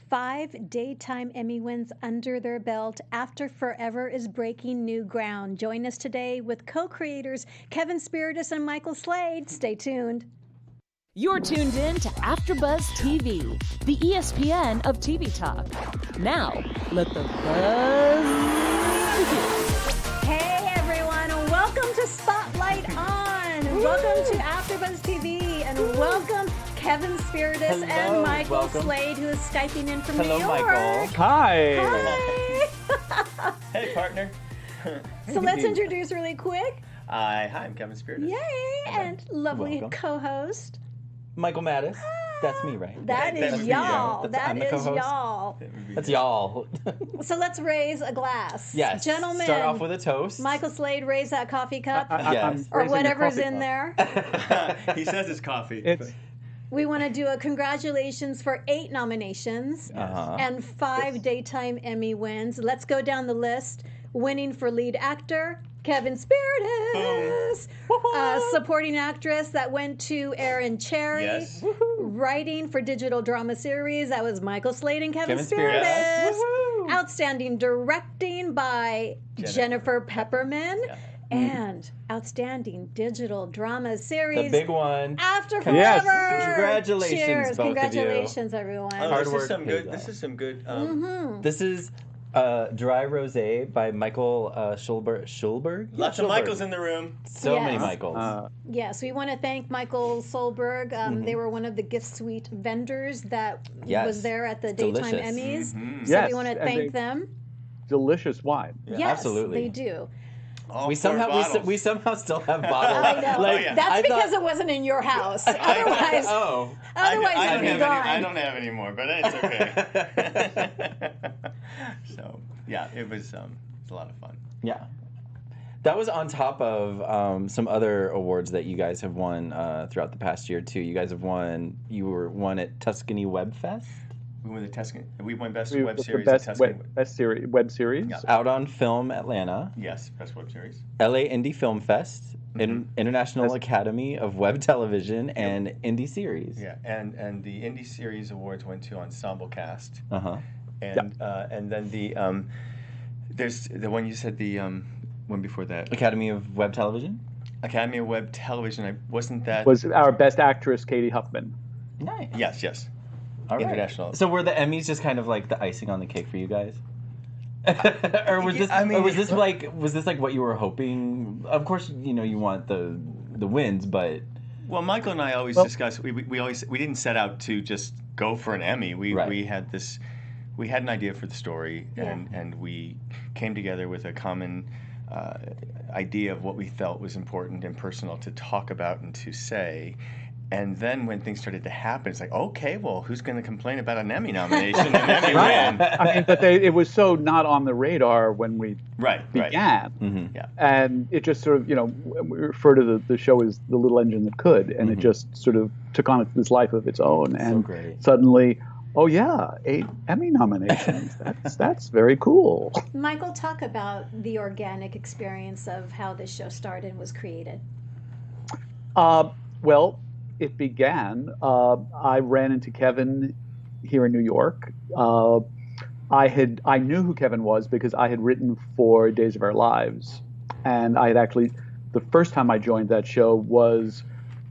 5 daytime Emmy wins under their belt after Forever is breaking new ground. Join us today with co-creators Kevin Spiritas and Michael Slade. Stay tuned. You're tuned in to AfterBuzz TV, the ESPN of TV talk. Now, let the buzz begin. Hey everyone, welcome to Spotlight On. Welcome to AfterBuzz TV, and welcome Kevin Spiritas and Michael Slade, who is Skyping in from New York. Michael. Hi. Hey, partner. So let's introduce really quick. Hi, I'm Kevin Spiritas. Yay, and lovely co-host. Michael Mattis. That's me, right? That is y'all. That is y'all. That's y'all. So let's raise a glass. Yes. Gentlemen. Start off with a toast. Michael Slade, raise that coffee cup. Yes. Or whatever's in there. He says it's coffee. We want to do a congratulations for 8 nominations and 5 daytime Emmy wins. Let's go down the list. Winning for lead actor, Kevin Spiritas. Supporting actress, that went to Erin Cherry. Yes. Writing for digital drama series, that was Michael Slade and Kevin Spiritas. Outstanding directing by Jennifer Pepperman. Yeah. And outstanding digital drama series. The big one. After Forever. Yes. Congratulations, Cheers. both Congratulations, of you. everyone. Hard work. This is some good. This is Dry Rosé by Michael Schulberg. Lots of Michaels in the room. So many Michaels. Yes, we want to thank Michael Solberg. They were one of the gift suite vendors that was there at the Daytime Emmys. So we want to thank them. Delicious wine. Yeah. Yes, absolutely. They do. We somehow still have bottles. I know. That's because it wasn't in your house. Otherwise, it'd be gone. I don't have any more, but it's okay. So yeah, it was a lot of fun. Yeah, that was on top of some other awards that you guys have won throughout the past year too. You guys have won. You were won at Tuscany Web Fest. We won the Tuscany. We won Best Web Series. Best Web Series. Yeah. Out on Film Atlanta. Yes, Best Web Series. LA Indie Film Fest, International Academy of Web Television, and Indie Series. Yeah, and the Indie Series awards went to Ensemble Cast. And then there's the one you said, the one before that. Academy of Web Television. Academy of Web Television. Wasn't that was our Best Actress, Katie Huffman? Nice. Yes. All right. International. So were the Emmys just kind of like the icing on the cake for you guys? Or was this like what you were hoping? Of course, you want the wins, but Michael and I always discuss. We didn't set out to just go for an Emmy. We had an idea for the story, and we came together with a common idea of what we felt was important and personal to talk about and to say. And then when things started to happen, it's like, okay, well, who's going to complain about an Emmy nomination and Emmy win? I mean, but it was so not on the radar when we began. Mm-hmm. Yeah. And it just sort of, we refer to the show as the little engine that could, and it just sort of took on this life of its own. And suddenly, 8 Emmy nominations. That's very cool. Michael, talk about the organic experience of how this show started and was created. Well, it began. I ran into Kevin here in New York. I knew who Kevin was because I had written for Days of Our Lives, and I had actually, the first time I joined that show was,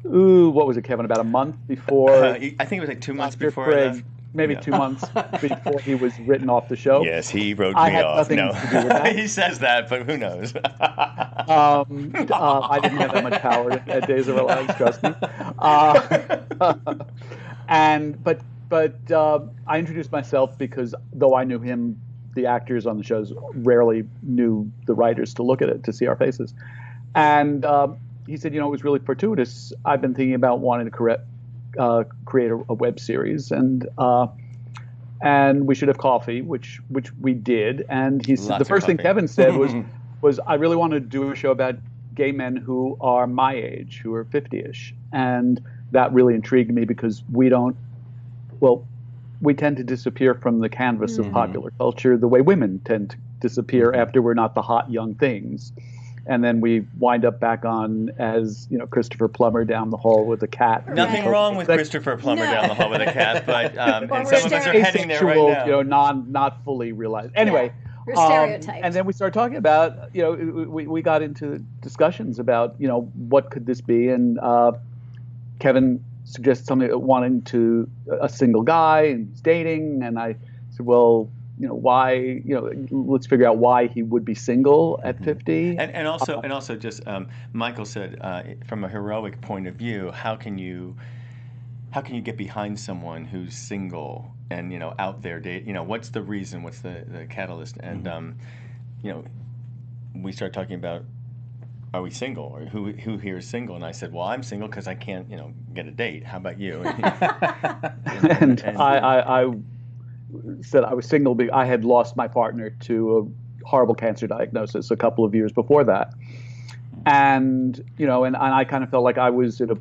what was it, Kevin? About a month before. I think it was like 2 months before I left. Maybe 2 months before he was written off the show. Yes, he wrote me I had off. Nothing no, to do with that. He says that, but who knows? I didn't have that much power at Days of Our Lives, trust me. But I introduced myself because though I knew him, the actors on the shows rarely knew the writers to look at it, to see our faces. And he said, it was really fortuitous. I've been thinking about wanting to create a web series, and we should have coffee, which we did. And he said the first thing Kevin said was I really want to do a show about gay men who are my age, who are 50-ish, and that really intrigued me because we tend to disappear from the canvas of popular culture the way women tend to disappear after we're not the hot young things. and then we wind up back on as Christopher Plummer down the hall with a cat. Nothing wrong with Christopher Plummer down the hall with a cat, but and some of us are heading there right now. Not fully realized. Anyway, we're stereotyped. And then we started talking about we got into discussions about what could this be, and Kevin suggested something wanting to a single guy and he's dating, and I said, well, why, let's figure out why he would be single at 50. And also just Michael said, from a heroic point of view, how can you get behind someone who's single and out there dating? What's the reason? What's the catalyst? And we started talking about, are we single, or who here is single? And I said, well, I'm single because I can't get a date. How about you? and I said I was single because I had lost my partner to a horrible cancer diagnosis a couple of years before that, and and I kind of felt like I was in a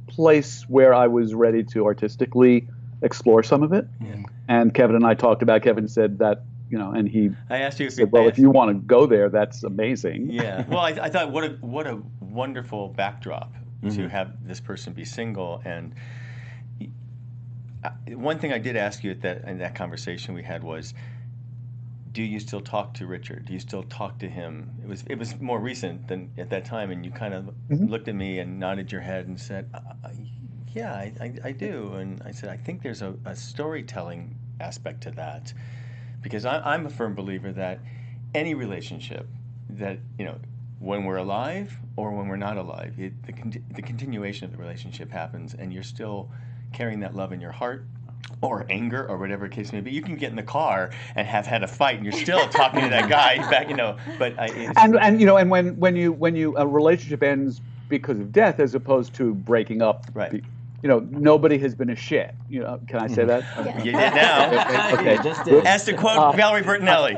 place where I was ready to artistically explore some of it. Yeah. And Kevin and I talked about. Kevin said that and he. I asked you. If you want to go there, that's amazing. Yeah. Well, I thought what a wonderful backdrop to have this person be single. And one thing I did ask you in that conversation we had was, do you still talk to Richard? Do you still talk to him? It was more recent than at that time, and you kind of looked at me and nodded your head and said, yeah, I do. And I said, I think there's a storytelling aspect to that, because I'm a firm believer that any relationship that, when we're alive or when we're not alive, the continuation of the relationship happens, and you're still carrying that love in your heart, or anger, or whatever the case may be. You can get in the car and have had a fight, and you're still talking to that guy back, But when a relationship ends because of death, as opposed to breaking up, right? Nobody has been a shit. Can I say that? Yeah. You did now. Okay. Just did. As to quote Valerie Bertinelli.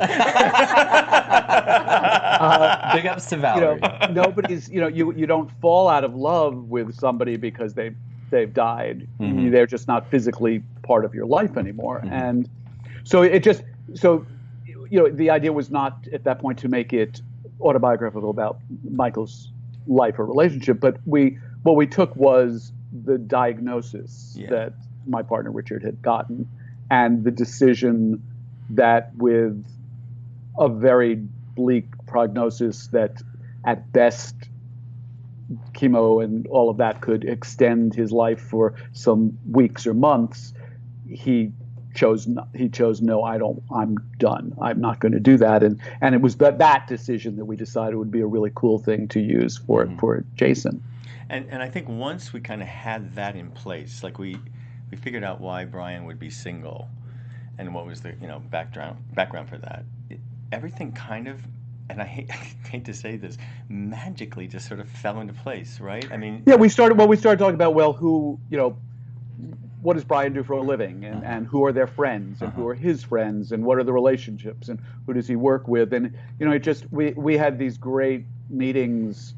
Big ups to Valerie. Nobody's. You don't fall out of love with somebody because they've died. They're just not physically part of your life anymore. And so the idea was not at that point to make it autobiographical about Michael's life or relationship, but what we took was the diagnosis that my partner Richard had gotten, and the decision that with a very bleak prognosis that at best chemo and all of that could extend his life for some weeks or months, he chose no, I'm done. I'm not going to do that. And it was that decision that we decided would be a really cool thing to use for Jason. And I think once we kind of had that in place, like we figured out why Brian would be single and what was the background for that, everything kind of, and I hate to say this, magically just sort of fell into place, right? I mean, yeah, we started talking about, well, what does Brian do for a living, and who are their friends, and who are his friends, and what are the relationships, and who does he work with, and we had these great meetings.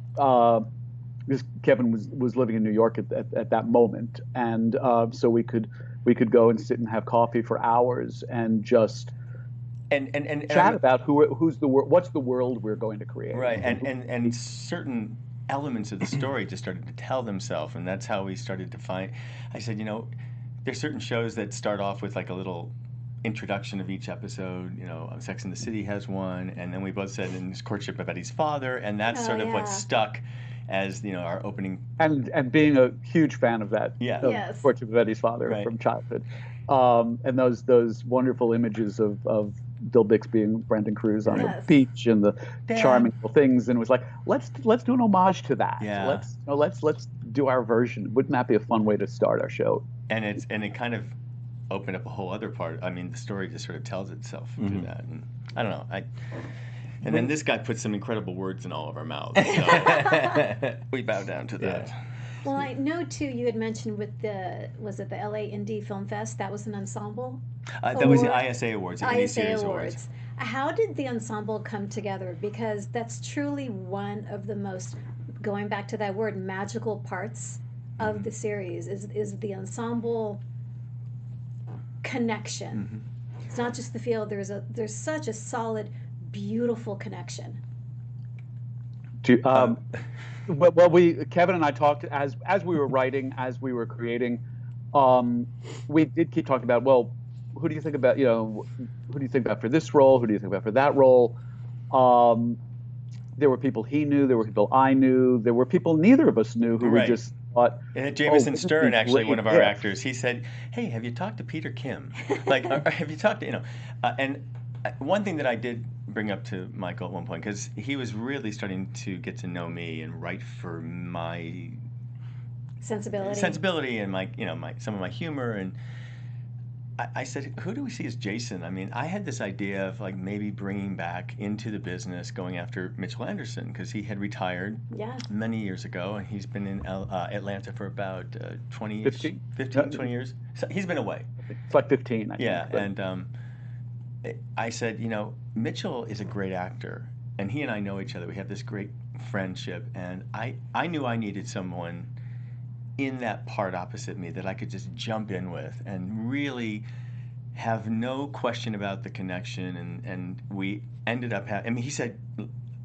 Because Kevin was living in New York at that moment, and so we could go and sit and have coffee for hours and just and chat about what's the world we're going to create. Right, and certain elements of the story just started to tell themselves, and that's how we started to find. I said, there's certain shows that start off with like a little introduction of each episode. Sex and the City has one, and then we both said in his courtship of Eddie's father, and that's sort of what stuck as our opening. And being a huge fan of that, Courtship of Eddie's father from childhood, and those wonderful images of Bill Bixby and Brandon Cruz on the beach and the charming little things, and it was like, let's do an homage to that. Yeah. Let's do our version. Wouldn't that be a fun way to start our show? And it kind of opened up a whole other part. I mean, the story just sort of tells itself through that, and I don't know. And then this guy put some incredible words in all of our mouths. So we bow down to that. Yeah. Well, I know too. You had mentioned with the LA Indie Film Fest? That was an ensemble. That was the ISA Awards. The ISA Awards. How did the ensemble come together? Because that's truly one of the most, going back to that word, magical parts of the series is the ensemble connection. It's not just the feel. There's such a solid, beautiful connection. Well, Kevin and I talked as we were writing, as we were creating. We did keep talking about, well, who do you think about, who do you think about for this role? Who do you think about for that role? There were people he knew. There were people I knew. There were people neither of us knew who we just thought. And Jameson Stern, actually, one of our actors, he said, "Hey, have you talked to Peter Kim? Like, have you talked to, and one thing that I did bring up to Michael at one point, because he was really starting to get to know me and write for my sensibility and my some of my humor, and I said, who do we see as Jason? I mean, I had this idea of like maybe bringing back into the business, going after Mitchell Anderson, because he had retired many years ago, and he's been in Atlanta for about 20 years. So he's been away. It's like 15, I think. Yeah, and I said, Mitchell is a great actor, and he and I know each other. We have this great friendship, and I knew I needed someone in that part opposite me that I could just jump in with and really have no question about the connection. And we ended up he said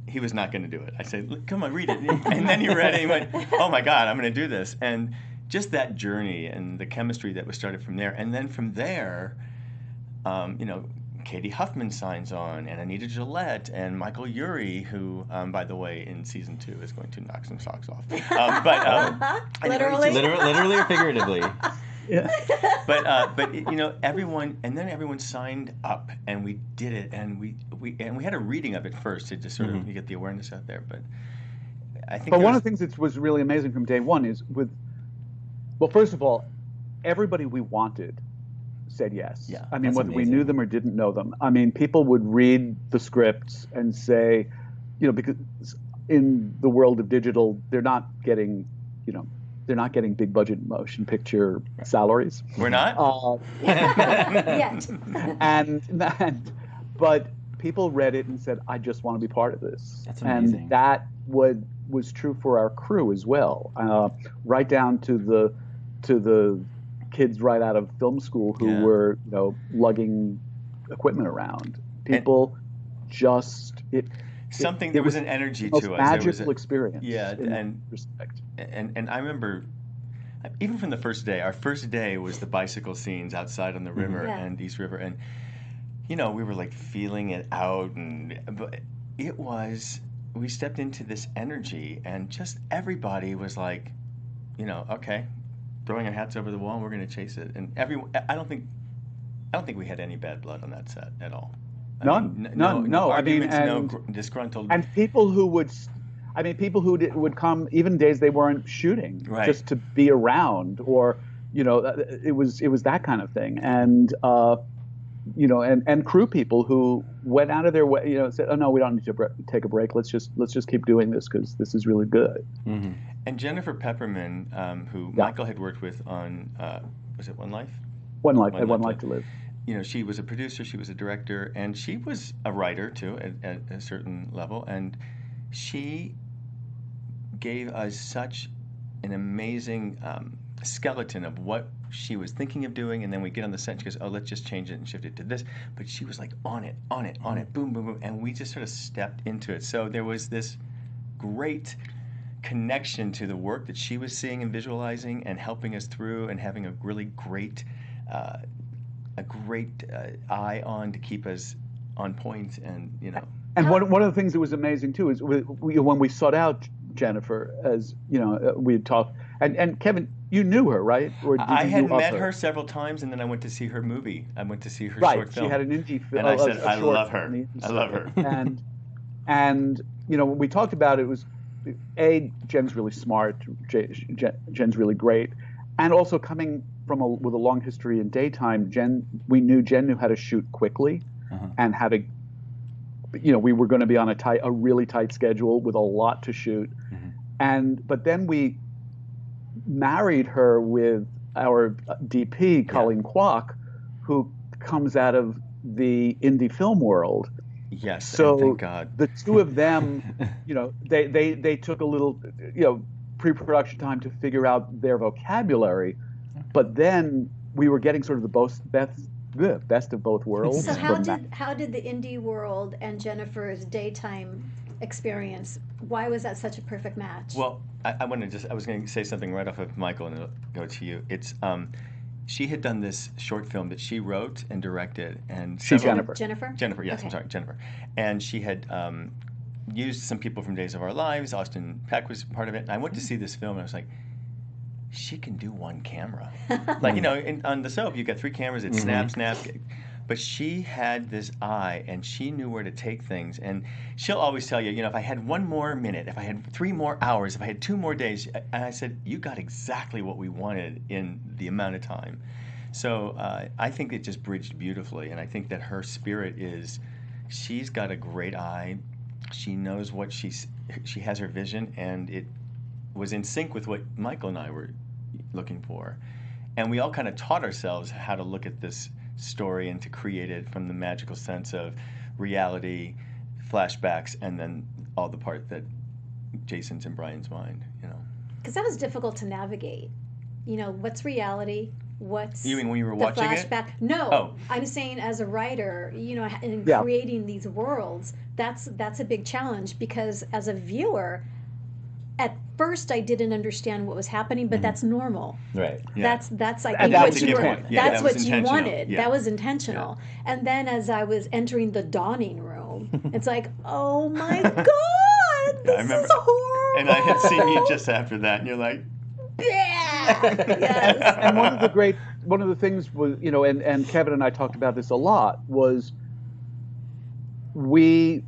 he was not going to do it. I said, come on, read it. And then he read it and he went, oh my God, I'm going to do this. And just that journey and the chemistry that was started from there. And then from there, Katie Huffman signs on, and Anita Gillette, and Michael Urie, who, by the way, in season 2 is going to knock some socks off. Literally or figuratively. Yeah. But everyone signed up, and we did it, and we had a reading of it first to just sort of get the awareness out there. But I think. But one of the things that was really amazing from day one is first of all, everybody we wanted said yes. Yeah, I mean, whether we knew them or didn't know them. I mean, people would read the scripts and say, because in the world of digital, they're not getting big budget motion picture salaries. We're not? Yet. But people read it and said, I just want to be part of this. That's amazing. And that was true for our crew as well, right down to the kids right out of film school who were, lugging equipment around. People there was an energy to us. Magical experience. Yeah, and respect. And I remember, even from the first day. Our first day was the bicycle scenes outside on the river and East River, and we were like feeling it out, but it was. We stepped into this energy, and just everybody was like, okay. Throwing our hats over the wall, and we're going to chase it. And I don't think we had any bad blood on that set at all. None. Arguments, no disgruntled. And people who would come even days they weren't shooting, just to be around, or it was that kind of thing. And and crew people who went out of their way, said, oh no, we don't need to take a break. Let's just keep doing this because this is really good. Mm-hmm. And Jennifer Pepperman, who Michael had worked with on, was it One Life? One Life to Live. She was a producer, she was a director, and she was a writer too at a certain level. And she gave us such an amazing skeleton of what she was thinking of doing, and then we get on the set and she goes, oh, let's just change it and shift it to this. But she was like on it, boom, boom, boom, and we just sort of stepped into it. So there was this great connection to the work that she was seeing and visualizing and helping us through, and having a really great eye on to keep us on point, and And one of the things that was amazing too is when we sought out Jennifer, as we had talked, and Kevin, you knew her, right? Or I had met her several times, and then I went to see her movie. I went to see her short film. She had an indie film, and I said, I love her. I love her. And when we talked about it, was Jen's really smart. Jen's really great, and also coming from with a long history in daytime, we knew Jen knew how to shoot quickly, and how to. We were going to be on a really tight schedule with a lot to shoot, but then we married her with our DP Colleen Kwok, who comes out of the indie film world. Yes, so thank God. The two of them, they took a little, pre-production time to figure out their vocabulary, but then we were getting sort of the best of both worlds. So how did the indie world and Jennifer's daytime experience. Why was that such a perfect match? Well, I was going to say something right off of Michael and it'll go to you. It's, she had done this short film that she wrote and directed. And she's Jennifer. Jennifer, yes, okay. I'm sorry, Jennifer. And she had used some people from Days of Our Lives. Austin Peck was part of it. And I went to see this film and I was like, she can do one camera. Like, you know, on the soap, you got 3 cameras, it snap. But she had this eye, and she knew where to take things. And she'll always tell you, you know, if I had 1 more minute, if I had 3 more hours, if I had 2 more days, and I said, you got exactly what we wanted in the amount of time. So I think it just bridged beautifully, and I think that her spirit she's got a great eye. She knows what she has her vision, and it was in sync with what Michael and I were looking for. And we all kind of taught ourselves how to look at this story and to create it from the magical sense of reality, flashbacks, and then all the part that Jason's in Brian's mind, you know. Because that was difficult to navigate. You know, what's reality? What's you mean when you were watching flashback? It? No, I'm saying as a writer, you know, in creating these worlds, that's a big challenge because as a viewer, at first I didn't understand what was happening, but that's normal. Right. Yeah. That's I think what you were. Yeah, that's what you wanted. Yeah. That was intentional. Yeah. And then as I was entering the dawning room, it's like, oh my God, this is horrible. And I had seen you just after that, and you're like, yeah. Yes. And one of the things was, you know, and Kevin and I talked about this a lot, was we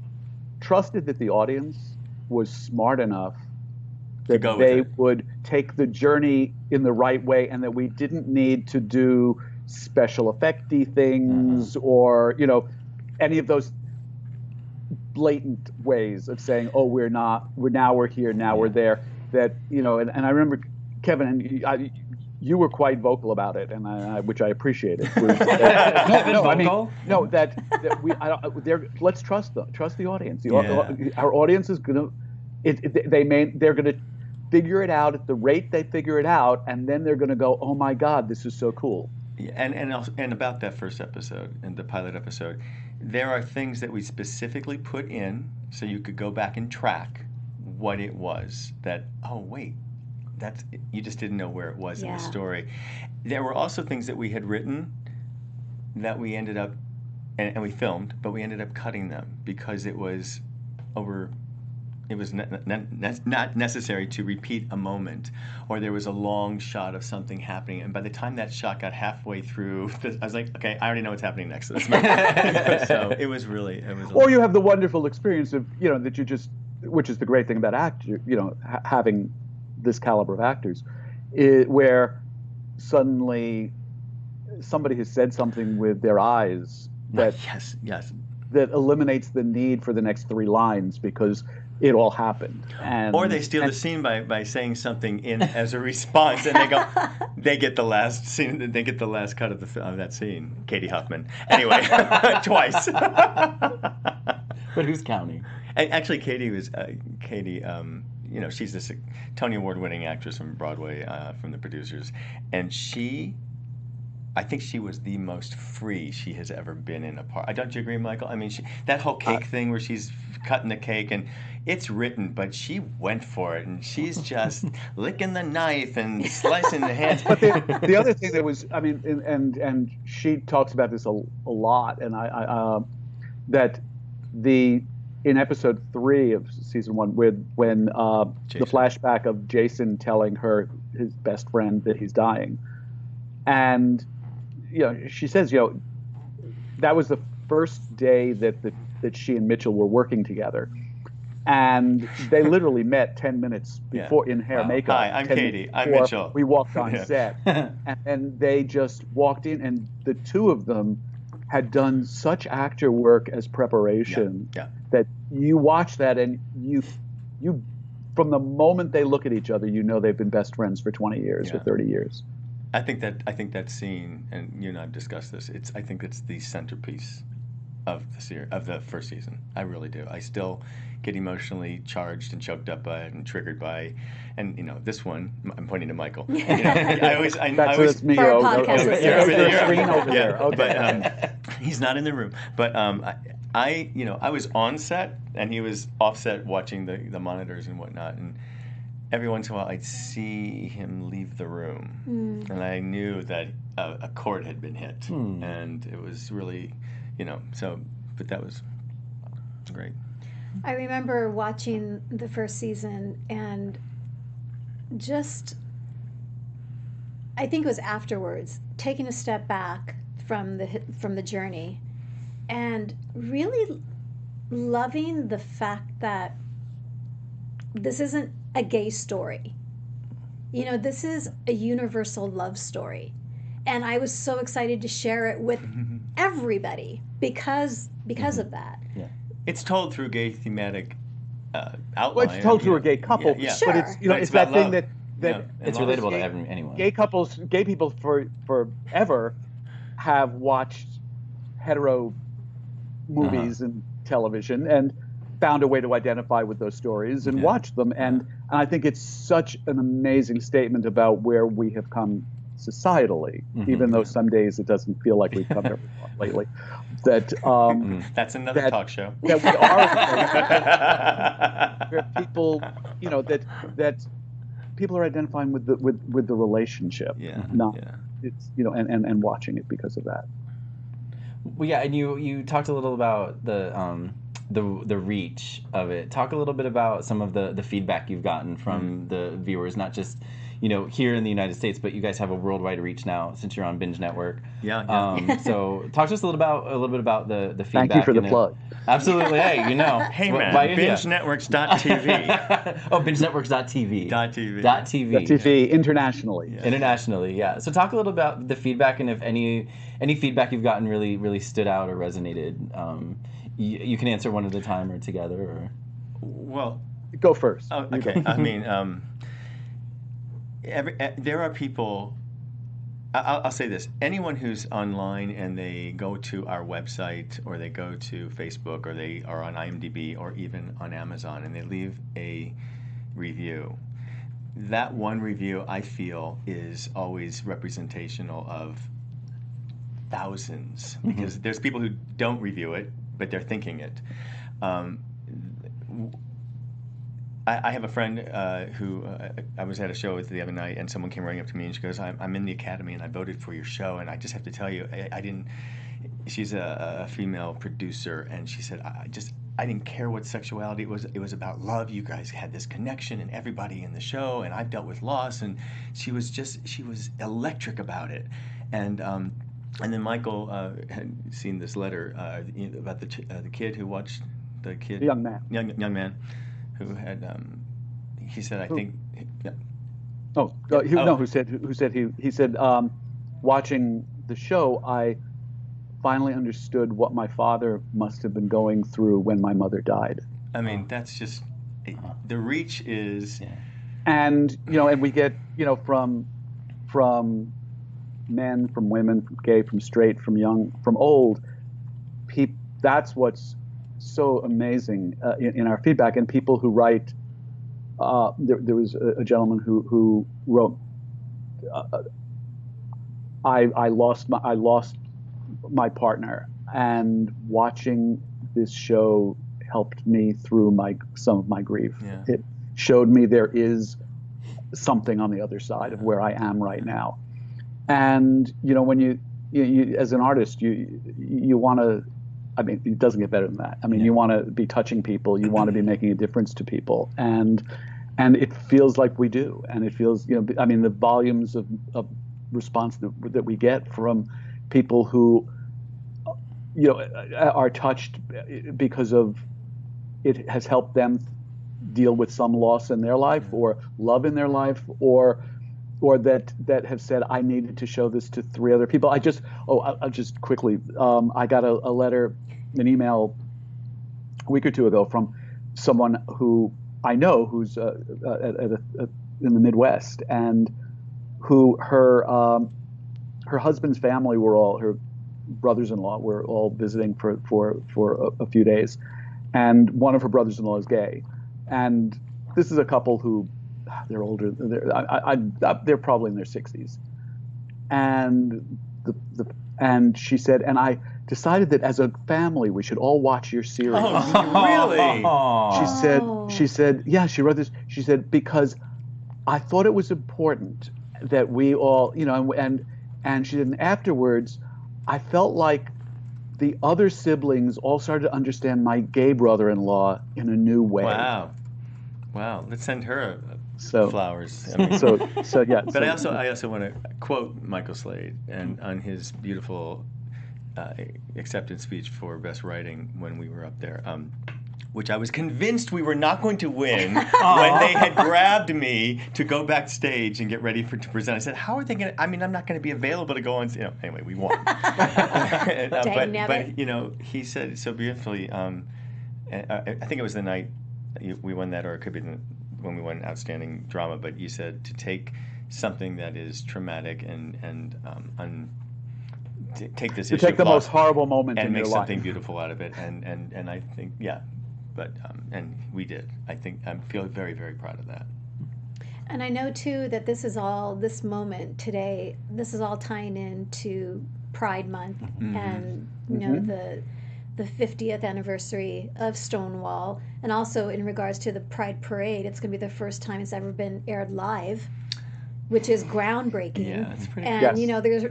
trusted that the audience was smart enough that they would take the journey in the right way, and that we didn't need to do special effect-y things or, you know, any of those blatant ways of saying, oh, we're here, now we're there. That, you know, and I remember, Kevin, and you were quite vocal about it, and which I appreciated. Let's trust the audience. Our audience is gonna, they're gonna figure it out at the rate they figure it out, and then they're gonna go, oh my God, this is so cool. Yeah, and about that first episode and the pilot episode, there are things that we specifically put in so you could go back and track what it was that, oh wait, you just didn't know where it was in the story. There were also things that we had written that we ended up, and we filmed, but we ended up cutting them because it was not necessary to repeat a moment, or there was a long shot of something happening, and by the time that shot got halfway through, I was like, okay, I already know what's happening next. So it was really. Or you have the wonderful experience of, you know, that you just, which is the great thing about having this caliber of actors, where suddenly somebody has said something with their eyes that that eliminates the need for the next 3 lines because it all happened. Or they steal the scene by saying something in as a response, and they get the last scene, they get the last cut of that scene. Katie Huffman. Anyway, twice. But who's counting? Actually, Katie was you know, she's this Tony Award-winning actress from Broadway, from the producers, and I think she was the most free she has ever been in a part. Don't you agree, Michael? I mean, that whole cake thing where she's cutting the cake, and it's written, but she went for it, and she's just licking the knife and slicing the hands. But the other thing that was, I mean, and she talks about this a lot, and that in episode 3 of season 1, when the flashback of Jason telling his best friend that he's dying, and you know, she says, you know, that was the first day that she and Mitchell were working together, and they literally met 10 minutes before in hair makeup. Hi, I'm Katie. I'm Mitchell. We walked on set, and they just walked in, and the two of them had done such actor work as preparation that you watch that, and you from the moment they look at each other, you know they've been best friends for 20 years or 30 years. I think that scene, and you and I have discussed this, I think it's the centerpiece of the first season. I really do. I still get emotionally charged and choked up by it and triggered by, and this one, I'm pointing to Michael. That's me. For our podcast Your screen over there. Okay. But he's not in the room. But I was on set and he was offset watching the monitors and whatnot, and every once in a while I'd see him leave the room, and I knew that a chord had been hit, and it was really, but that was great. I remember watching the first season and just, I think it was afterwards, taking a step back from the journey and really loving the fact that this isn't a gay story. This is a universal love story. And I was so excited to share it with everybody because of that. Yeah. It's told through gay thematic outline. Well, it's told through a gay couple, Sure. but it's it's about that thing love. that It's relatable to anyone. Gay people forever have watched hetero movies and television and found a way to identify with those stories and watch them. And I think it's such an amazing statement about where we have come societally, even though some days it doesn't feel like we've come very far lately. That that's another talk show. That we are where people, that people are identifying with the relationship, it's and watching it because of that. Well, yeah, and you talked a little about the reach of it. Talk a little bit about some of the feedback you've gotten from the viewers, not just here in the United States, but you guys have a worldwide reach now since you're on Binge Network. Yeah. So talk to us a little bit about the feedback. Thank you for the plug. Absolutely. Hey, Hey man, BingeNetworks.tv. Oh, BingeNetworks.tv. TV internationally. Yeah. Internationally, yeah. So talk a little about the feedback, and if any feedback you've gotten really stood out or resonated. You can answer one at a time or together. Or well, go first. Oh, okay. I mean, there are people. I'll say this: anyone who's online and they go to our website, or they go to Facebook, or they are on IMDb, or even on Amazon, and they leave a review. That one review, I feel, is always representational of thousands, because there's people who don't review it, but they're thinking it. I have a friend who I was at a show with the other night, and someone came running up to me and she goes, I'm in the Academy and I voted for your show, and I just have to tell you, I didn't, she's a female producer, and she said, I didn't care what sexuality it was about love. You guys had this connection, and everybody in the show, and I've dealt with loss, and she was electric about it. And then Michael had seen this letter about the kid who watched the kid, young man, who had he said, I think. Yeah. Who said watching the show, I finally understood what my father must have been going through when my mother died. I mean, that's just the reach is, and and we get from men, from women, from gay, from straight, from young, from old. That's what's so amazing in our feedback. And people who write, there was a gentleman who wrote, I lost my partner, and watching this show helped me through some of my grief. Yeah. It showed me there is something on the other side of where I am right now. And when you as an artist, you want to, I mean, it doesn't get better than that. I mean, you want to be touching people, you want to be making a difference to people, and it feels like we do. And it feels, I mean, the volumes of response that we get from people who are touched because of it has helped them deal with some loss in their life or love in their life, or that have said, I needed to show this to 3 other people. I'll just quickly, I got a letter, an email a week or 2 ago from someone who I know who's in the Midwest, and who her husband's family were all, her brothers-in-law were all visiting for a few days, and one of her brothers-in-law is gay, and this is a couple who they're older. They're probably in their 60s, and and she said, and I decided that as a family we should all watch your series. Oh, really? She said, yeah, she wrote this. She said, because I thought it was important that we all, and she said, and afterwards, I felt like the other siblings all started to understand my gay brother-in-law in a new way. Wow. Let's send her flowers. I mean, so yeah. But I also want to quote Michael Slade and on his beautiful acceptance speech for best writing when we were up there, which I was convinced we were not going to win when they had grabbed me to go backstage and get ready to present. I said, "How are they going to? I mean, I'm not going to be available to go on." Anyway, we won. But he said so beautifully. I think it was the night we won that, or it could be when we won Outstanding Drama. But you said to take something that is traumatic and take this issue to take the most horrible moment and in your make life. something beautiful out of it. And I think but and we did. I think I feel very, very proud of that. And I know too that this moment today, this is all tying into Pride Month and the 50th anniversary of Stonewall, and also in regards to the Pride Parade, it's going to be the first time it's ever been aired live, which is groundbreaking. Yeah, it's pretty. And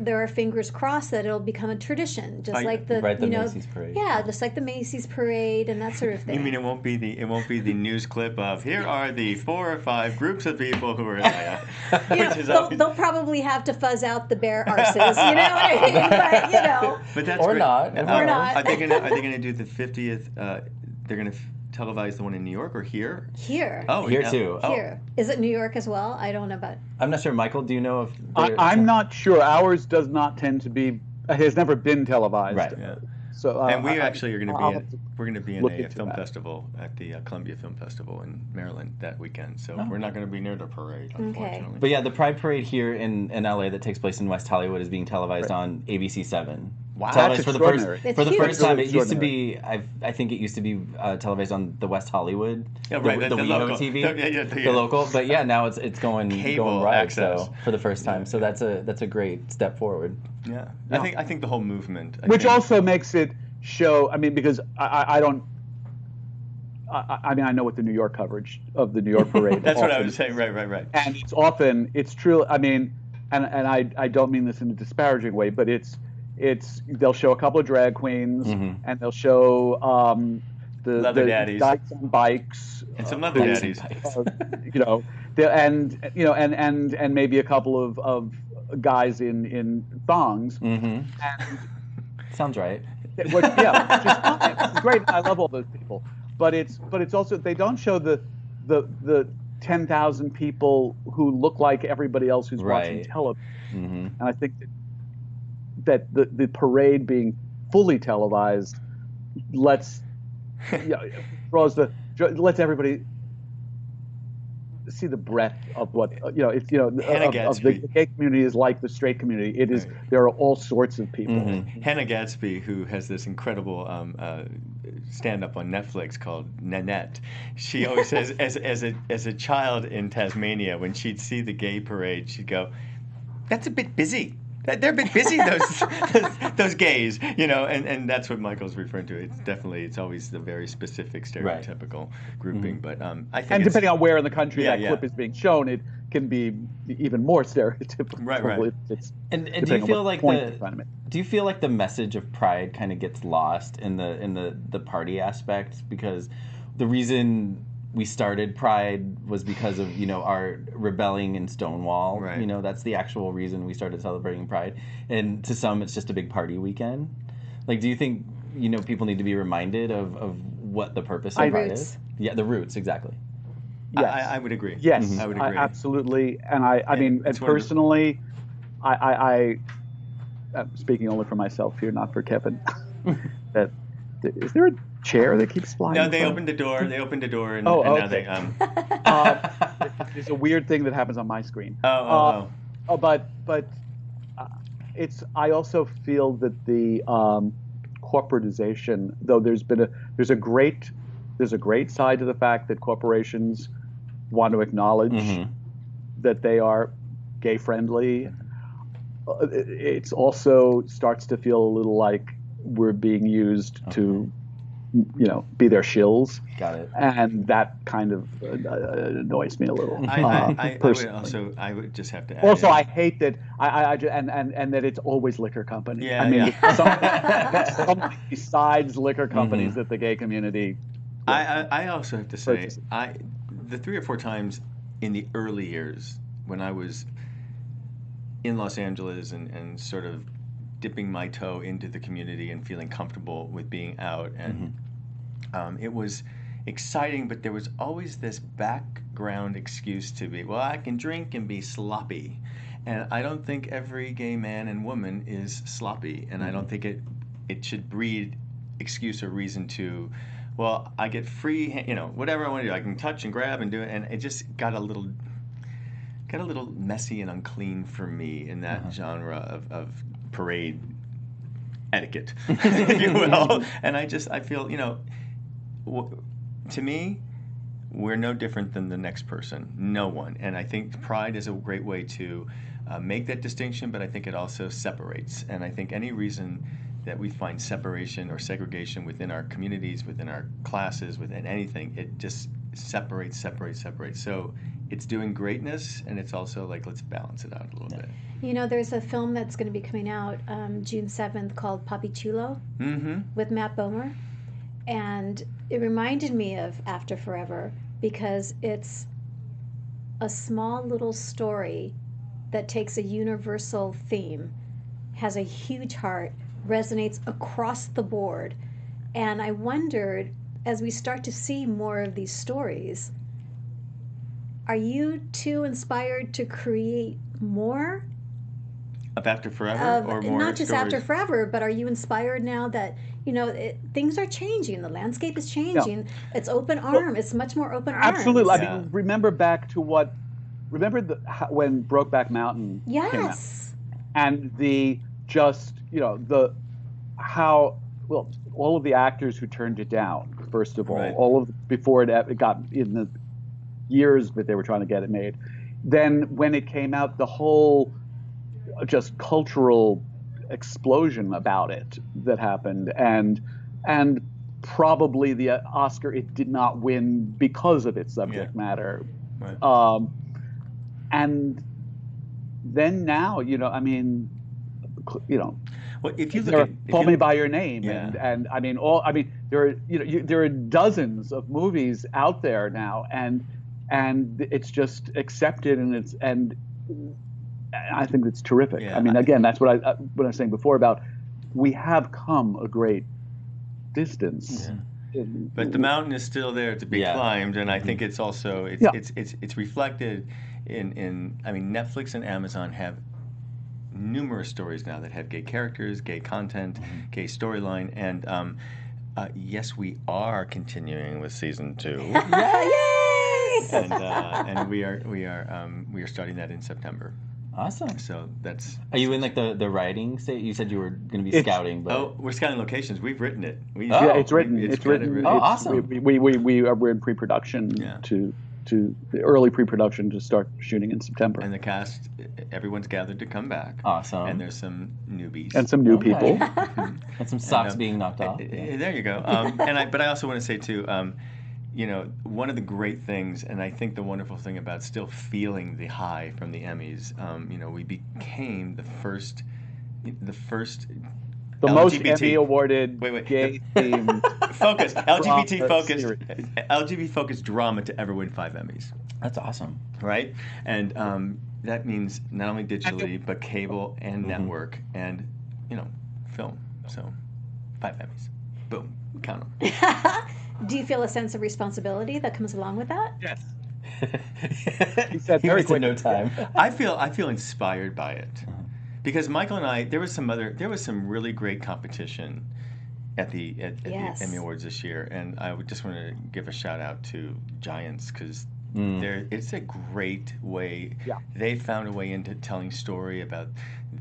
there are fingers crossed that it'll become a tradition, just like the Macy's parade. Yeah, just like the Macy's parade and that sort of thing. You mean it won't be the news clip of here are the 4 or 5 groups of people who are there. They'll probably have to fuzz out the bare arses, you know what I mean? But But that's or great. not. Or not. Are they gonna do the 50th? They're gonna televise the one in New York or here? Here. Oh, Here yeah. too. Here. Is it New York as well? I don't know about. I'm not sure. Michael, do you know if I'm not sure. Ours does not tend to be. It has never been televised. Right. Yeah. So And we actually are going to be we're going to be in look a into film that. festival at the Columbia Film Festival in Maryland that weekend. So we're not going to be near the parade, unfortunately. But yeah, the Pride Parade here in LA that takes place in West Hollywood is being televised on ABC 7. Wow. Televised That's for the extraordinary. first It's first time. It huge. used to be. I think it used to be televised on the West Hollywood. Yeah, right, The the WeHo local. TV. The The local. But yeah, now it's going Cable right. access. So for the first time. So that's a great step forward. Yeah. I think the whole movement. Which also makes it show. I mean, because I don't. I mean, I know what the New York coverage of the New York parade. That's what I was saying. Right. And it's true. I mean, and I don't mean this in a disparaging way, but they'll show a couple of drag queens and they'll show the leather daddies guys on bikes and some leather daddies. And maybe a couple of guys in thongs. Mm-hmm. And Sounds right. which is great. I love all those people, but it's also they don't show the 10,000 people who look like everybody else who's watching television. Mm-hmm. And I think that the parade being fully televised lets everybody see the breadth of what of the gay community is like the straight community. It is there are all sorts of people. Mm-hmm. Hannah Gadsby, who has this incredible stand-up on Netflix called Nanette, she always says, as a child in Tasmania, when she'd see the gay parade, she'd go, "That's a bit busy. They're a bit busy, those gays, and that's what Michael's referring to. It's always the very specific stereotypical grouping, but I think. And depending on where in the country that yeah. clip is being shown, it can be even more stereotypical. Right. And do you feel like the message of Pride kind of gets lost in the party aspect, because the reason we started Pride was because of our rebelling in Stonewall. Right. That's the actual reason we started celebrating Pride. And to some, it's just a big party weekend. Like, do you think people need to be reminded of what the purpose of Pride is? Yeah, the roots, exactly. Yes. I would agree. Yes, I would agree. Absolutely. And I mean, personally, I'm speaking only for myself here, not for Kevin. That is there a chair that keeps flying? No, they opened the door. And now they. There's a weird thing that happens on my screen. But I also feel that the corporatization, though there's a great side to the fact that corporations want to acknowledge that they are gay friendly. It's also starts to feel a little like we're being used to, be their shills. Got it. And that kind of annoys me a little. I would just have to add. Also, I hate that and that it's always liquor companies. Yeah, something besides liquor companies that the gay community. I also have to say, the 3 or 4 times in the early years when I was in Los Angeles and sort of dipping my toe into the community and feeling comfortable with being out, and it was exciting, but there was always this background excuse to be, well, I can drink and be sloppy, and I don't think every gay man and woman is sloppy, and I don't think it should breed excuse or reason to, well, I get free, whatever I want to do, I can touch and grab and do it, and it just got a little messy and unclean for me in that genre of parade etiquette, if you will. And I feel, to me, we're no different than the next person. No one. And I think pride is a great way to make that distinction, but I think it also separates. And I think any reason that we find separation or segregation within our communities, within our classes, within anything, it just separates. So it's doing greatness, and it's also like, let's balance it out a little bit. There's a film that's going to be coming out June 7th called Papi Chulo with Matt Bomer. And it reminded me of After Forever because it's a small little story that takes a universal theme, has a huge heart, resonates across the board. And I wondered, as we start to see more of these stories, are you too inspired to create more? Of After Forever or more not just stories? After Forever, but are you inspired now that, things are changing, the landscape is changing, it's open arm, it's much more open arms. Absolutely. I mean, remember back to when Brokeback Mountain came out? And all of the actors who turned it down, first of all, before it got in the years that they were trying to get it made. Then when it came out, the whole just cultural explosion about it that happened, and probably the Oscar it did not win because of its subject matter. Right. And then now, well, if you look at Call Me by Your Name, and there are dozens of movies out there now, and it's just accepted, and I think it's terrific. Yeah, I mean, again, that's what I was saying before about we have come a great distance. Yeah. But the mountain is still there to be climbed, and I think it's also it's reflected in Netflix and Amazon have numerous stories now that have gay characters, gay content, gay storyline, and yes, we are continuing with season 2. Yay! And we are starting that in September. Awesome. So that's. Are you in like the writing state? You said you were going to be scouting, but we're scouting locations. We've written it. It's written. It's written. Oh, awesome. We're in pre-production to early pre-production to start shooting in September. And the cast, everyone's gathered to come back. Awesome. And there's some newbies and some new people and some socks being knocked off. There you go. But I also want to say too. One of the great things, and I think the wonderful thing about still feeling the high from the Emmys, we became the first the most Emmy awarded gay themed LGBT focused drama to ever win 5 Emmys. That's awesome, right? And that means not only digitally but cable and network and film. So 5 Emmys, boom, count them. Do you feel a sense of responsibility that comes along with that? Yes. He said very quick. No time. I feel inspired by it, because Michael and I, there was some really great competition at the Emmy Awards this year, and I would just want to give a shout out to Giants because it's a great way. Yeah. They found a way into telling story about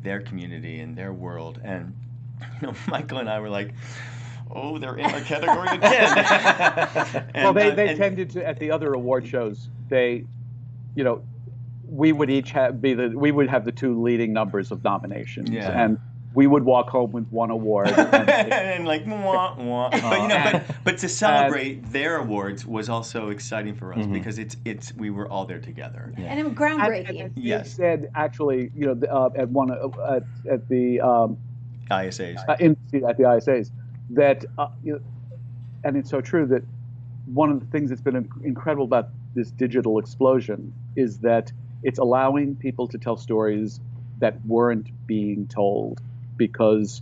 their community and their world. And Michael and I were like, oh, they're in our category again. Well, they tended to, at the other award shows, we would each have the two leading numbers of nominations, and we would walk home with one award. And like, wah, wah. But to celebrate their awards was also exciting for us because we were all there together. Yeah. And it was groundbreaking. And yes. Said actually, at the ISAs, at the ISAs, that and it's so true that one of the things that's been incredible about this digital explosion is that it's allowing people to tell stories that weren't being told because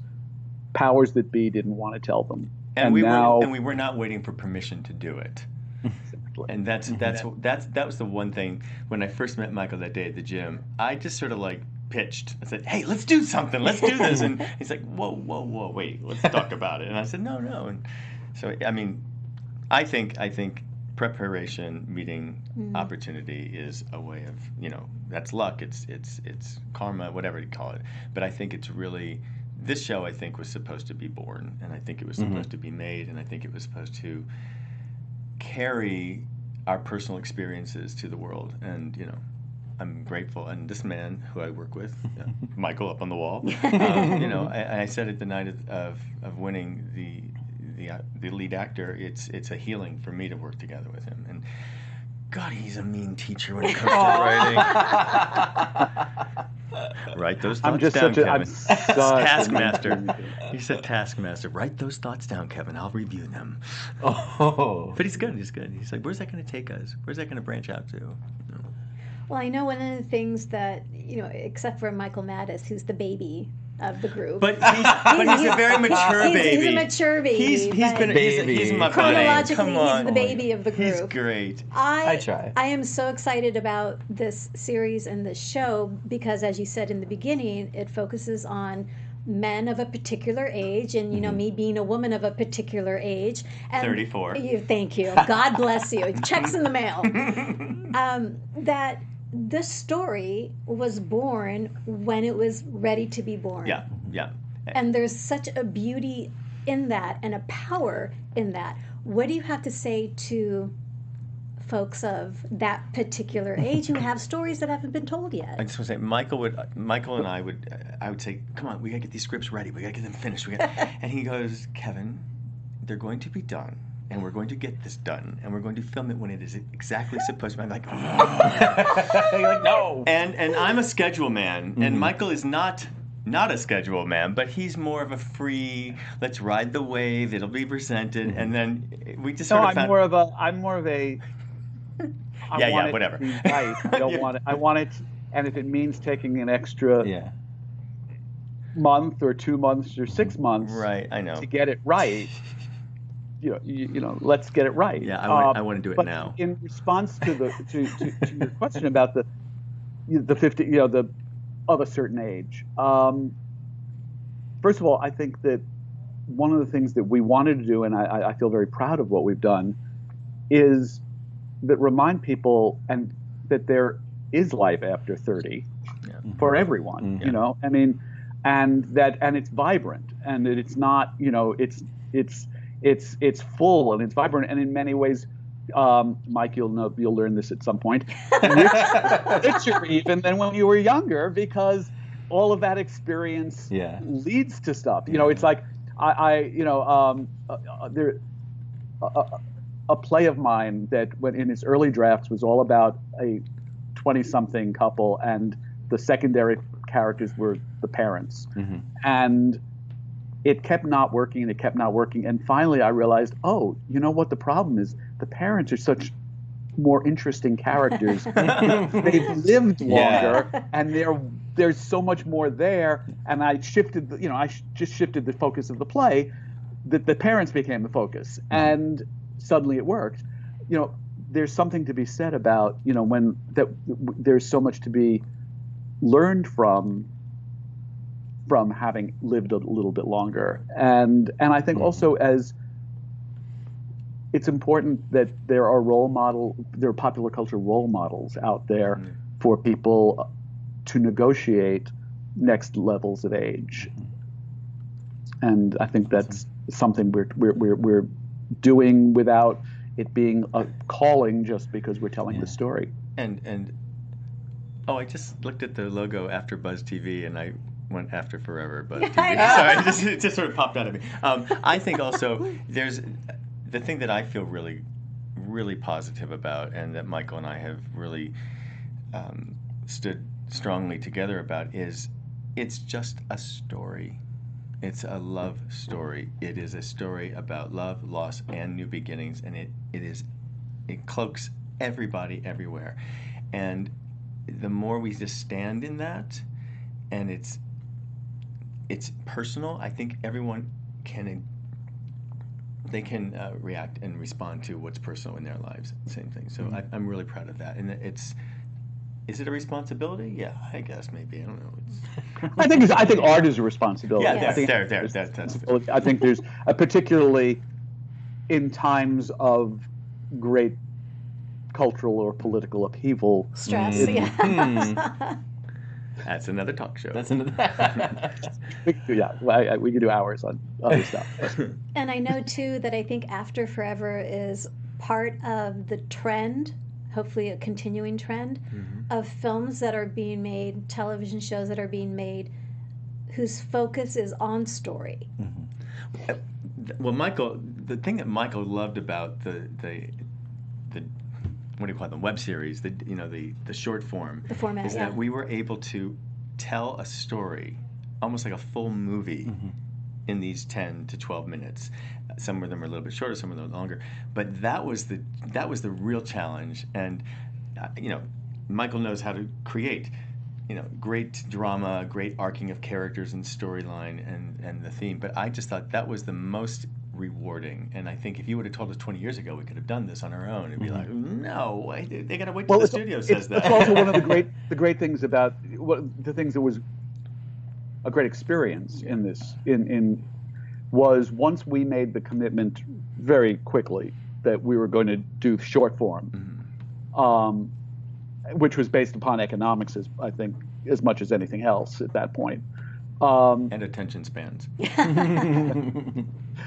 powers that be didn't want to tell them. And we were not waiting for permission to do it. Exactly. And that was the one thing when I first met Michael that day at the gym. I just sort of like pitched. I said, "Hey, let's do something. Let's do this." And he's like, "Whoa, wait, let's talk about it." And I said, "No." And so I mean, I think preparation meeting opportunity is a way of, that's luck, it's karma, whatever you call it, but I think it's really, this show I think was supposed to be born, and I think it was supposed to be made, and I think it was supposed to carry our personal experiences to the world. And I'm grateful, and this man who I work with, Michael up on the wall, I said at the night of winning the lead actor, it's a healing for me to work together with him. And God, he's a mean teacher when it comes to writing. Write those thoughts down, Kevin. Taskmaster. He said taskmaster. Write those thoughts down, Kevin. I'll review them. Oh. But he's good. He's like, where's that going to take us? Where's that going to branch out to? Well, I know one of the things that, except for Michael Mattis, who's the baby of the group. But he's a very mature baby. He's a mature baby. He's my chronologically, he's the baby of the group. He's great. I try. I am so excited about this series and this show because, as you said in the beginning, it focuses on men of a particular age, and me being a woman of a particular age. And 34. Thank you. God bless you. Checks in the mail. That this story was born when it was ready to be born. Yeah. And there's such a beauty in that and a power in that. What do you have to say to folks of that particular age who have stories that haven't been told yet? I just want to say, Michael and I would say, come on, we got to get these scripts ready. We got to get them finished. And he goes, Kevin, they're going to be done. And we're going to get this done, and we're going to film it when it is exactly supposed to be. I'm like, oh. You're like, no. And I'm a schedule man, and Michael is not a schedule man, but he's more of a free, let's ride the wave, it'll be presented, and then we just sort of found... I'm more of a whatever. Right. I don't want it. I want it, and if it means taking an extra month or 2 months or 6 months, right? I know, to get it right. Let's get it right. Yeah, I want to do it now. In response to your question about the 50, the of a certain age. First of all, I think that one of the things that we wanted to do, and I feel very proud of what we've done, is that remind people and that there is life after 30 for everyone. I mean, and it's vibrant, and that it's not, it's full and it's vibrant, and in many ways, Mike, you'll learn this at some point, richer even than when you were younger, because all of that experience leads to stuff. It's like a play of mine that when in its early drafts was all about a 20-something couple, and the secondary characters were the parents, and it kept not working, and finally I realized, you know what the problem is? The parents are such more interesting characters. They've lived longer, and there's so much more there. And I shifted, I just shifted the focus of the play, that the parents became the focus, and suddenly it worked. There's something to be said about, there's so much to be learned from having lived a little bit longer, and I think also as it's important that there are popular culture role models out there for people to negotiate next levels of age. And I think that's something we're doing without it being a calling, just because we're telling the story. And I just looked at the logo After Buzz TV, and I went After Forever Buzz TV. Sorry, it just sort of popped out of me. I think also there's the thing that I feel really, really positive about, and that Michael and I have really stood strongly together about, is it's just a story. It's a love story. It is a story about love, loss, and new beginnings, and it cloaks everybody everywhere. And the more we just stand in that, and it's personal, I think everyone can react and respond to what's personal in their lives. Same thing. So I'm really proud of that. And is it a responsibility? Yeah, I guess maybe. I don't know. I think art is a responsibility. Yeah, that's I think there's particularly in times of great cultural or political upheaval. Stress, That's another talk show. That's another. We could do hours on other stuff. And I know too that I think After Forever is part of the trend, hopefully a continuing trend, of films that are being made, television shows that are being made, whose focus is on story. Well, Michael, the thing that Michael loved about the what do you call them, web series, the short form, the format, is that we were able to tell a story, almost like a full movie, in these 10 to 12 minutes. Some of them are a little bit shorter, some of them are longer, but that was the real challenge. And Michael knows how to create great drama, great arcing of characters and storyline and the theme, but I just thought that was the most rewarding. And I think if you would have told us 20 years ago we could have done this on our own, it'd be like, no, they got to wait till the studio says that. It's also one of the great things about the things that was a great experience in this was once we made the commitment very quickly that we were going to do short form, which was based upon economics, I think, as much as anything else at that point. And attention spans.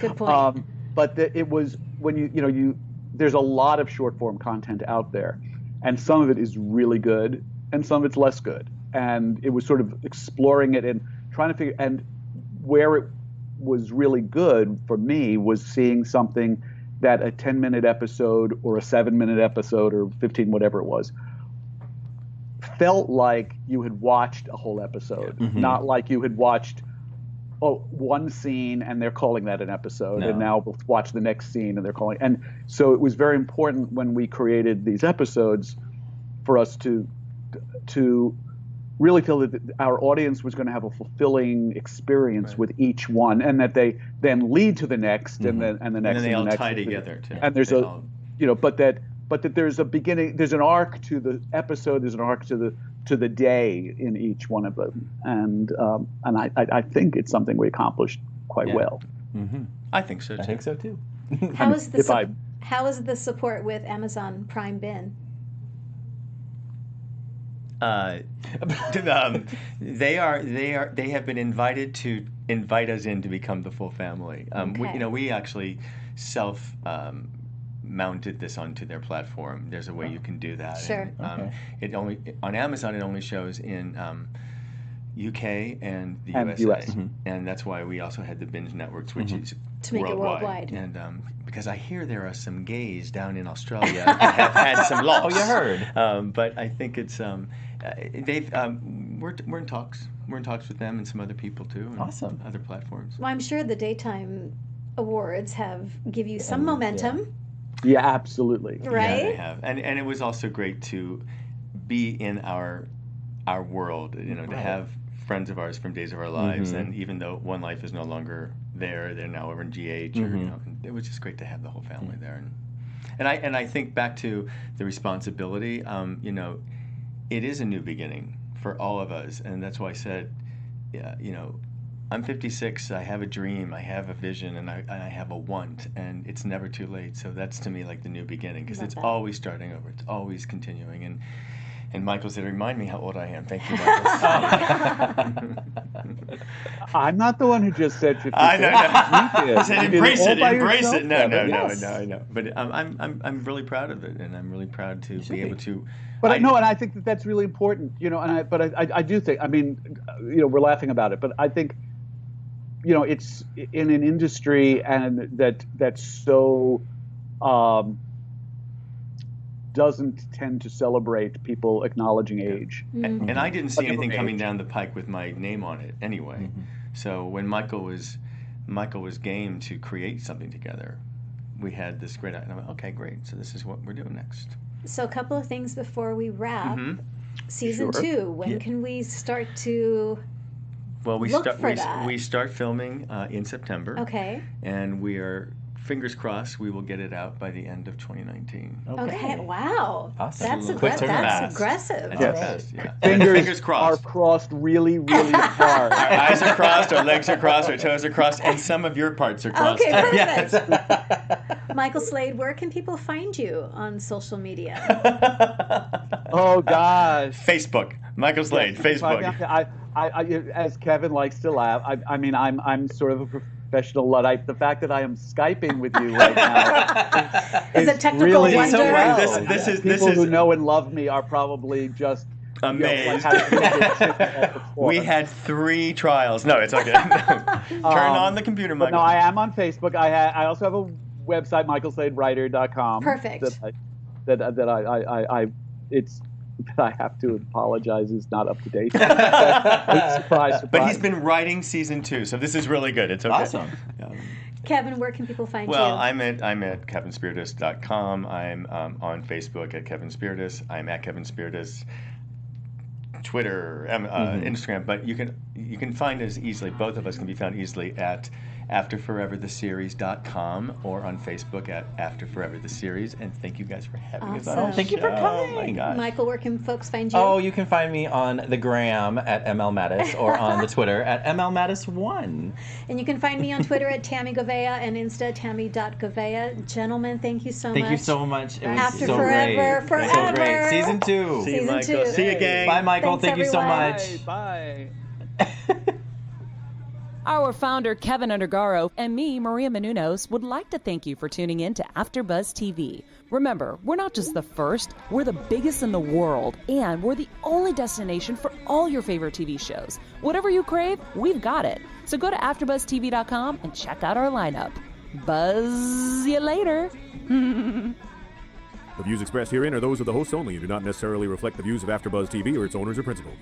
Good point. But it was when there's a lot of short form content out there, and some of it is really good, and some of it's less good. And it was sort of exploring it and trying to figure. And where it was really good for me was seeing something that a 10-minute episode or a 7-minute episode or 15, whatever it was, felt like you had watched a whole episode, not like you had watched one scene and they're calling that an episode, and now we'll watch the next scene and they're calling. And so it was very important when we created these episodes for us to really feel that our audience was going to have a fulfilling experience with each one, and that they then lead to the next and the next and then they all next, tie together too. And there's but that there's a beginning, there's an arc to the episode, there's an arc to the day in each one of them, and I think it's something we accomplished quite well. I think so too. I think so too. How is the support with Amazon Prime been? They have been invited to invite us in to become the full family. We actually mounted this onto their platform. There's a way you can do that. Sure. And, it only on Amazon. It only shows in UK and the USA, and that's why we also had the binge networks, which is to make worldwide. It worldwide. And because I hear there are some gays down in Australia that have had some loss. Oh, you heard. But I think it's we're in talks. We're in talks with them and some other people too. And awesome. Other platforms. Well, I'm sure the daytime awards give you some momentum. Yeah, absolutely. Right? Yeah, they have. And it was also great to be in our world, to have friends of ours from Days of Our Lives, and even though One Life is no longer there, they're now over in GH, it was just great to have the whole family there. And I think back to the responsibility, it is a new beginning for all of us, and that's why I said, I'm 56, I have a dream, I have a vision, and I have a want, and it's never too late. So that's to me like the new beginning, because it's always starting over, it's always continuing. And And Michael said, remind me how old I am. Thank you, Michael. I'm not the one who just said 50. I know. I said embrace it. No. But I'm really proud of it, and I'm really proud to be able to. But and I think that's really important, you know. And I do think, I mean, you know, we're laughing about it, but I think, you know, it's in an industry and that's so doesn't tend to celebrate people acknowledging age. And I didn't see anything coming down the pike with my name on it anyway. So when Michael was game to create something together, we had this great. And I went, okay, great. So this is what we're doing next. So a couple of things before we wrap. Season 2. When can we start to? Well, we start filming in September. Okay. And we are. Fingers crossed, we will get it out by the end of 2019. Okay. Wow. Awesome. That's aggressive. Yes. Yeah. Fingers are crossed really, really hard. Our eyes are crossed, our legs are crossed, our toes are crossed, and some of your parts are crossed. Okay, perfect. Yes. Michael Slade, where can people find you on social media? Oh, gosh. Facebook. Michael Slade, Facebook. I, as Kevin likes to laugh, I mean, I'm sort of a professional Luddite. The fact that I am Skyping with you right now is a technical really wonder. So well. People who know and love me are probably just amazed. You We had 3 trials. No, it's okay. Turn on the computer, Michael. No, I am on Facebook. I also have a website, michaelsladewriter.com. Perfect. That I have to apologize is not up to date. Surprise. But he's been writing season 2, so this is really good. It's okay. Awesome. Kevin, where can people find you? Well, I'm at kevinspiritas.com. I'm on Facebook at Kevin Spiritas. I'm at Kevin Spiritas. Twitter, Instagram, but you can find us easily. Both of us can be found easily at AfterForeverTheSeries.com or on Facebook at AfterForeverTheSeries. And thank you guys for having us on. Thank you for coming. Oh my gosh. Michael, where can folks find you? Oh, you can find me on the gram at MLMattis or on the Twitter at MLMattis1. And you can find me on Twitter at Tami Goveia and Insta Tami.Goveia. Gentlemen, thank you so much. Thank you so much. It was After so Forever, great. forever. So great. Season 2. See you, Michael. 2. See you, gang. Bye, Michael. Thanks, Thank you so everyone. much. Bye. Our founder, Kevin Undergaro, and me, Maria Menounos, would like to thank you for tuning in to AfterBuzz TV. Remember, we're not just the first, we're the biggest in the world, and we're the only destination for all your favorite TV shows. Whatever you crave, we've got it. So go to AfterBuzzTV.com and check out our lineup. Buzz you later. The views expressed herein are those of the hosts only and do not necessarily reflect the views of AfterBuzz TV or its owners or principals.